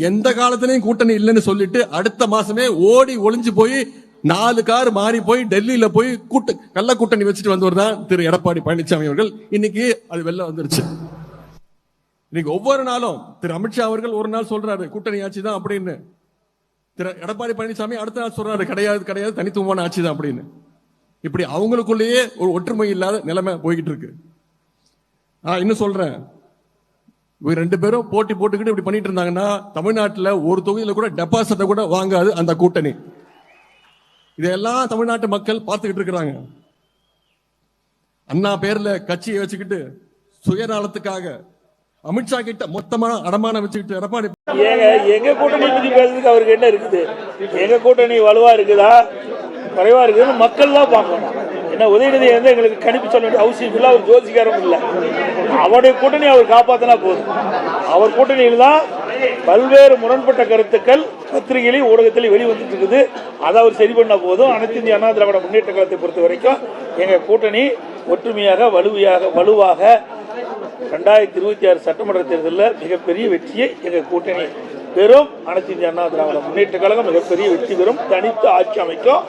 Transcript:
எந்த காலத்திலையும் கூட்டணி இல்லைன்னு சொல்லிட்டு அடுத்த மாசமே ஓடி ஒளிஞ்சு போய் 4 கார் மாறி போய் டெல்லியில போய் கள்ள கூட்டணி வச்சுட்டு வந்தவர் தான் திரு எடப்பாடி பழனிசாமி அவர்கள். இன்னைக்கு அது வெளில வந்துருச்சு. இன்னைக்கு ஒவ்வொரு நாளும் திரு அமித்ஷா அவர்கள் ஒரு நாள் சொல்றாரு கூட்டணி ஆட்சி தான் அப்படின்னு. திரு எடப்பாடி பழனிசாமி அடுத்த நாள் சொல்றாரு கிடையாது கிடையாது தனித்துவமான ஆட்சி தான் அப்படின்னு. இப்படி அவங்களுக்குள்ளேயே ஒரு ஒற்றுமை இல்லாத நிலைமை போய்கிட்டு இருக்கு. நான் இன்னும் சொல்றேன், ரெண்டு பேரும் போட்டி போட்டுக்கிட்டு இப்படி பண்ணிட்டு இருந்தாங்கன்னா தமிழ்நாட்டில் ஒரு தொகுதியில கூட டெபாசிட்டை கூட வாங்காது அந்த கூட்டணி. இதெல்லாம் தமிழ்நாட்டு மக்கள் பார்த்துக்கிட்டு இருக்கிறாங்க. அண்ணா பேர்ல கட்சியை வச்சுக்கிட்டு சுயநலத்துக்காக அமித்ஷா கிட்ட மொத்தமா அடமானம் வச்சுக்கிட்டு எடப்பாடி எங்க கூட்டணி பத்தி பேசுறதுக்கு அவருக்கு என்ன இருக்குது? எங்க கூட்டணி வலுவா இருக்குதா குறைவா இருக்குதுன்னு மக்கள் தான் பார்க்கணும். என்ன உதயநிதி வந்து எங்களுக்கு கணிப்பு சொல்ல வேண்டிய அவசியம் இல்லை. அவர் ஜோசிக்காரம் இல்லை. அவருடைய கூட்டணி அவர் காப்பாத்தினா போதும். அவர் கூட்டணியில் தான் பல்வேறு முரண்பட்ட கருத்துக்கள் பத்திரிகையிலையும் ஊடகத்திலையும் வெளிவந்துட்டு இருக்குது. அதை அவர் சரி பண்ண போதும். அனைத்து இந்திய அண்ணா திராவிட முன்னேற்ற கழகத்தை பொறுத்த வரைக்கும் எங்க கூட்டணி ஒற்றுமையாக வலுவாக 2026 சட்டமன்ற தேர்தலில் மிகப்பெரிய வெற்றியை எங்க கூட்டணி பெறும். அனைத்து இந்திய அண்ணா திராவிட முன்னேற்ற கழகம் மிகப்பெரிய வெற்றி பெறும். தனித்து ஆட்சி அமைக்கும்.